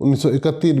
1931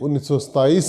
1927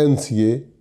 NCA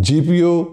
GPO